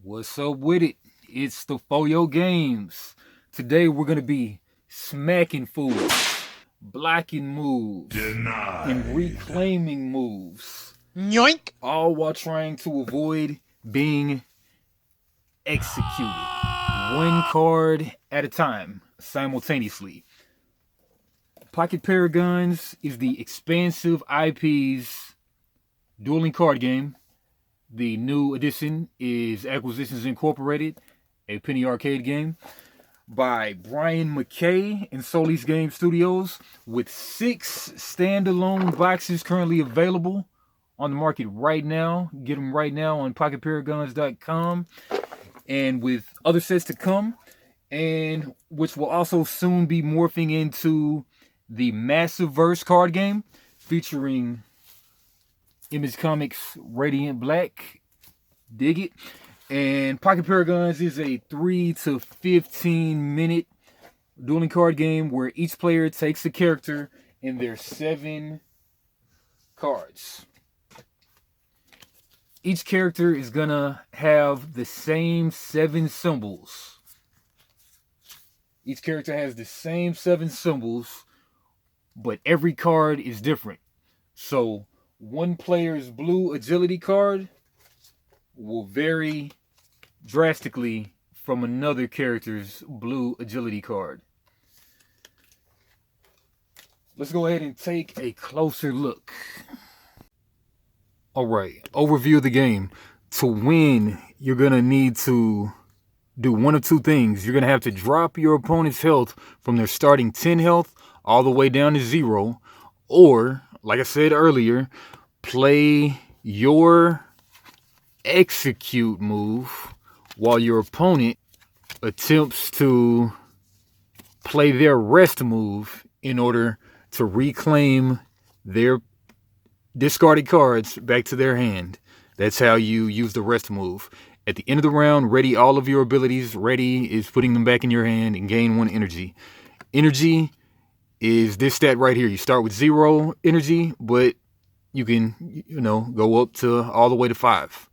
What's up with it? It's the Foyo Games. Today we're gonna be smacking fools, blocking moves, and reclaiming moves. Yoink! All while trying to avoid being executed. One card at a time, simultaneously. Pocket Paragons is the expansive IP's dueling card game. The new edition is Acquisitions Incorporated, a penny arcade game by Brian McKay and Solis Game Studios, with 6 standalone boxes currently available on the market right now. Get them right now on pocketparagons.com, and with other sets to come, and which will also soon be morphing into the Massive Verse card game featuring Image Comics Radiant Black. Dig it. And Pocket Paragons is a 3 to 15 minute dueling card game where each player takes a character and their 7 cards. Each character is gonna have the same 7 symbols. Each character has the same 7 symbols, but every card is different. So one player's blue agility card will vary drastically from another character's blue agility card. Let's go ahead and take a closer look. Alright, overview of the game. To win, you're going to need to do one of two things. You're going to have to drop your opponent's health from their starting 10 health all the way down to 0. Or, like I said earlier, play your execute move while your opponent attempts to play their rest move in order to reclaim their discarded cards back to their hand. That's how you use the rest move. At the end of the round, ready all of your abilities. Ready is putting them back in your hand and gain 1 energy. Energy is this stat right here. You start with 0 energy, but you can, go up to all the way to 5.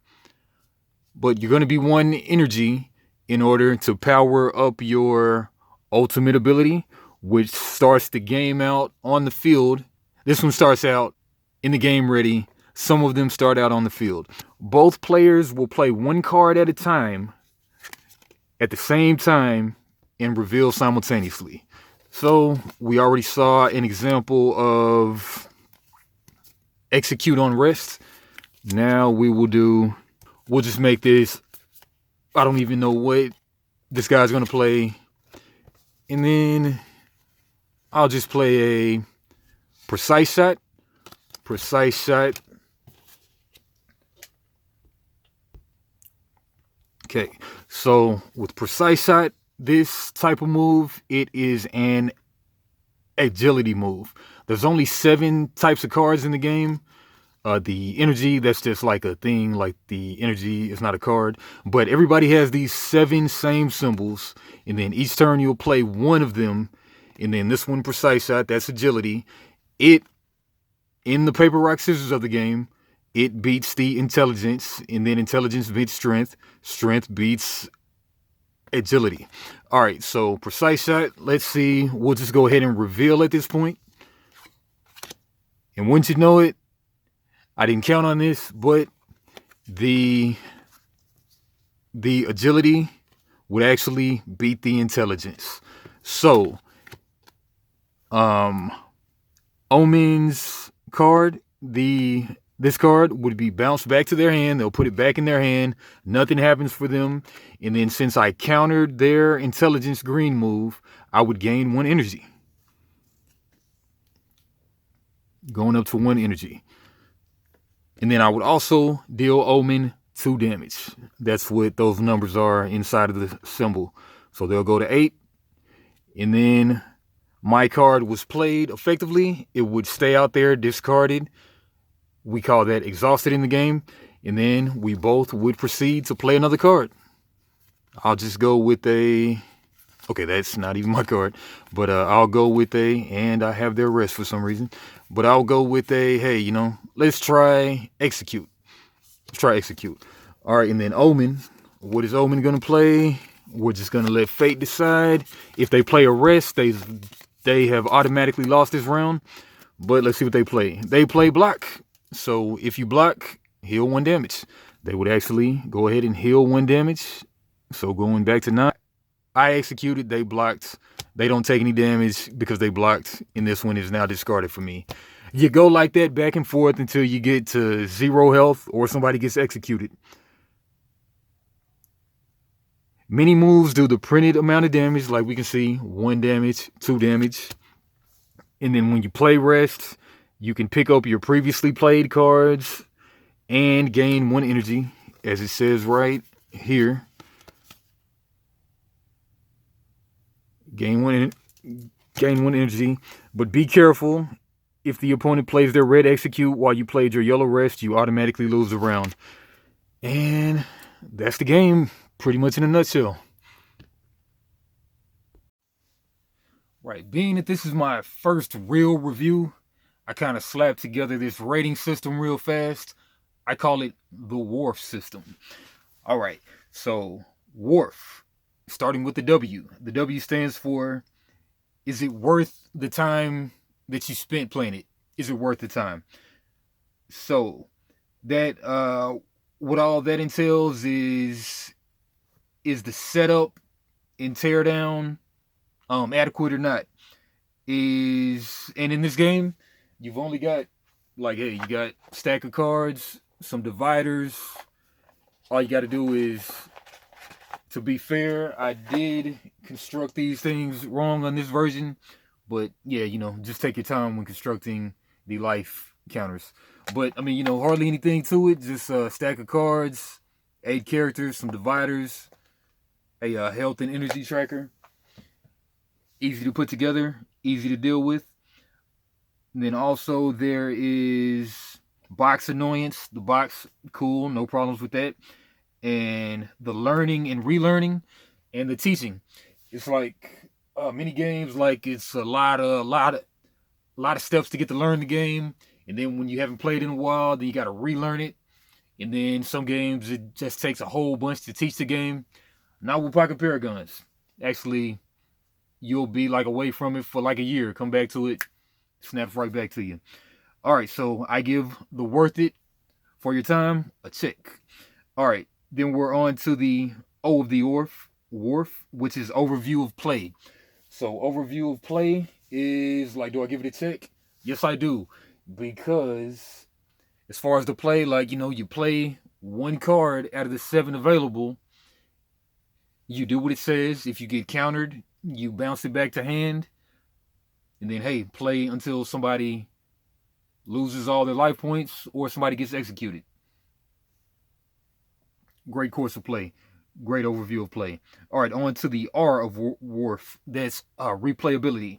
But you're going to be 1 energy in order to power up your ultimate ability, which starts the game out on the field. This one starts out in the game ready. Some of them start out on the field. Both players will play 1 card at a time at the same time and reveal simultaneously. So we already saw an example of execute on rest. Now we'll just make this, I don't even know what this guy's going to play. And then I'll just play a precise shot. Precise shot. Okay, so with precise shot, this type of move, it is an agility move. There's only 7 types of cards in the game. The energy, that's just like a thing, like the energy is not a card. But everybody has these 7 same symbols. And then each turn you'll play 1 of them. And then this one, precise shot, that's agility. It, in the paper, rock, scissors of the game, it beats the intelligence. And then intelligence beats strength. Strength beats agility. All right, so precise shot, let's see. We'll just go ahead and reveal at this point. And once you know it, I didn't count on this, but the agility would actually beat the intelligence. So, Omen's card, this card would be bounced back to their hand. They'll put it back in their hand. Nothing happens for them. And then since I countered their intelligence green move, I would gain 1 energy. Going up to 1 energy. And then I would also deal Omen 2 damage. That's what those numbers are inside of the symbol. So they'll go to 8. And then my card was played effectively. It would stay out there discarded. We call that exhausted in the game. And then we both would proceed to play another card. I'll just go with a... Okay, that's not even my card. But I'll go with a... And I have their rest for some reason. But I'll go with a... Hey, let's try execute. Let's try execute. All right, and then Omen What is Omen gonna play? We're just gonna let fate decide. If they play a rest, they have automatically lost this round. But let's see what they play. They play block. So if you block, heal 1 damage. They would actually go ahead and heal 1 damage. So going back to 9. I executed, they blocked. They don't take any damage because they blocked, and this one is now discarded for me. You go like that back and forth until you get to 0 health or somebody gets executed. Many moves do the printed amount of damage, like we can see, 1 damage, 2 damage. And then when you play rest, you can pick up your previously played cards and gain 1 energy, as it says right here. Gain one energy, but be careful. If the opponent plays their red execute while you played your yellow rest, you automatically lose the round. And that's the game, pretty much in a nutshell. Right, being that this is my first real review, I kind of slapped together this rating system real fast. I call it the Wharf system. All right, so Wharf, starting with the W. The W stands for, is it worth the time that you spent playing it? Is it worth the time? So that what all that entails is the setup and teardown adequate or not? And in this game, you've only got, like, hey, you got a stack of cards, some dividers. All you got to do is, to be fair, I did construct these things wrong on this version, but yeah, just take your time when constructing the life counters. But I mean, hardly anything to it. Just a stack of cards, 8 characters, some dividers, a health and energy tracker. Easy to put together, easy to deal with. And then also there is box annoyance. The box, cool, no problems with that. And the learning and relearning and the teaching. It's like mini games, like it's a lot of steps to get to learn the game. And then when you haven't played in a while, then you got to relearn it. And then some games, it just takes a whole bunch to teach the game. Not with Pocket Paragons. Actually, you'll be like away from it for like a year. Come back to it, snaps right back to you. All right, so I give the worth it for your time a check. All right, then we're on to the O of the Wharf, which is overview of play. So overview of play is like, do I give it a check? Yes, I do. Because as far as the play, like, you play 1 card out of the 7 available. You do what it says. If you get countered, you bounce it back to hand. And then, hey, play until somebody loses all their life points or somebody gets executed. Great course of play. Great overview of play. All right, on to the R of Wharf. That's replayability.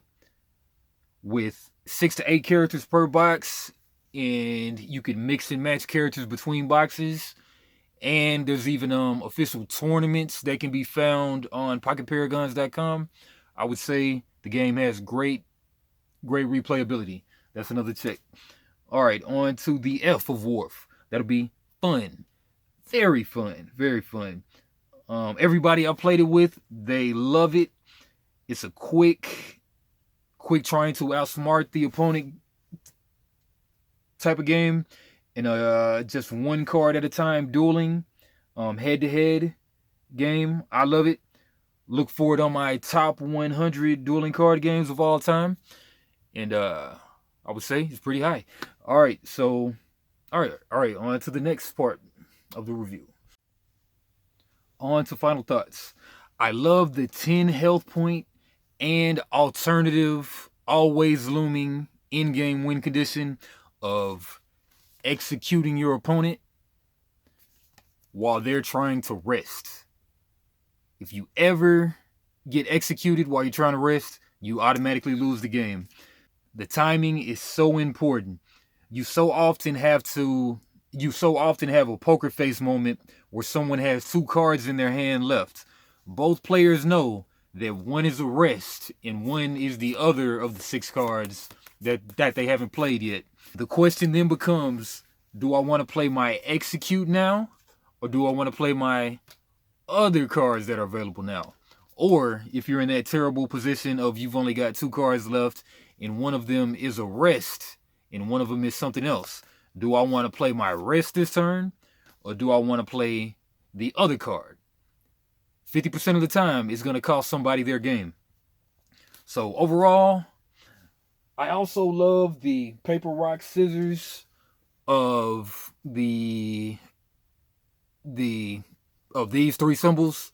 With 6 to 8 characters per box. And you can mix and match characters between boxes. And there's even official tournaments that can be found on PocketParagons.com. I would say the game has great replayability. That's another check. All right, on to the F of Wharf. That'll be fun. Very fun. Very fun. Everybody I played it with, they love it. It's a quick trying to outsmart the opponent type of game. And just 1 card at a time dueling, head-to-head game. I love it. Look for it on my top 100 dueling card games of all time. And I would say it's pretty high. All right, so, all right, on to the next part of the review. On to final thoughts. I love the 10 health point and alternative, always looming in-game win condition of executing your opponent while they're trying to rest. If you ever get executed while you're trying to rest, you automatically lose the game. The timing is so important. You so often have a poker face moment where someone has 2 cards in their hand left. Both players know that one is a rest and one is the other of the 6 cards that they haven't played yet. The question then becomes, do I want to play my execute now? Or do I want to play my other cards that are available now. Or if you're in that terrible position of you've only got 2 cards left and one of them is a rest and one of them is something else. Do I want to play my rest this turn or do I want to play the other card? 50% of the time it's going to cost somebody their game. So overall, I also love the paper, rock, scissors of the of these 3 symbols.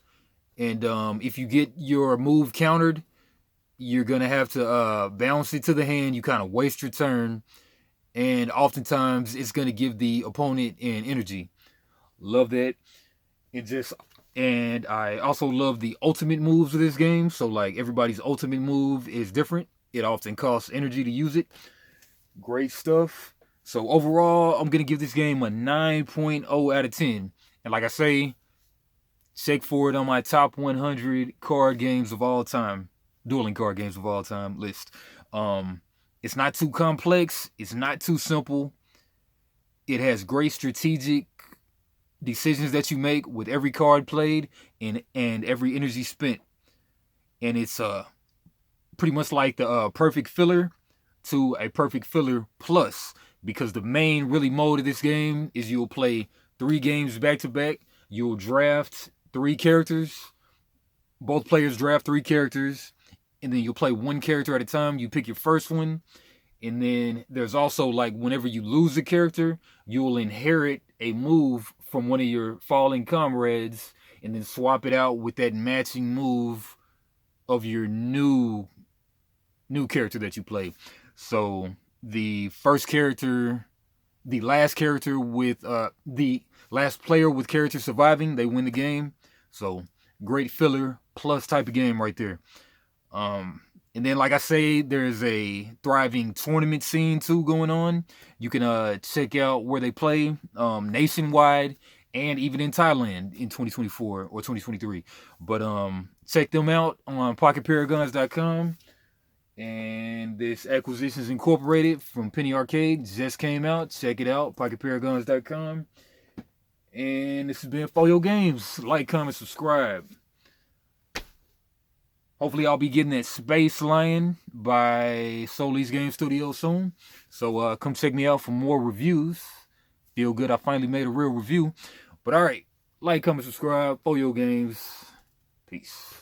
And if you get your move countered, you're gonna have to bounce it to the hand. You kind of waste your turn, and oftentimes it's gonna give the opponent an energy. Love that. And I also love the ultimate moves of this game. So like everybody's ultimate move is different. It often costs energy to use it. Great stuff. So overall, I'm gonna give this game a 9.0 out of 10. And like I say, check for it on my top 100 card games of all time, dueling card games of all time list. It's not too complex. It's not too simple. It has great strategic decisions that you make with every card played and every energy spent. And it's pretty much like the perfect filler to a perfect filler plus, because the main really mode of this game is you'll play 3 games back to back. You'll draft 3 characters. Both players draft 3 characters, and then you'll play 1 character at a time. You pick your first one, and then there's also like whenever you lose a character, you'll inherit a move from one of your fallen comrades, and then swap it out with that matching move of your new character that you play. So the first character, the last character with the last player with character surviving, they win the game. So great filler plus type of game right there. And then like I say, there's a thriving tournament scene too going on. You can check out where they play nationwide and even in Thailand in 2024 or 2023. But check them out on pocketparagons.com. And this Acquisitions Incorporated from Penny Arcade just came out. Check it out, pocketparagons.com. And this has been Foyo Games. Like, comment, subscribe. Hopefully I'll be getting that Space Lion by Solis Game Studio soon. So come check me out for more reviews. Feel good I finally made a real review. But alright, like, comment, subscribe. Foyo Games. Peace.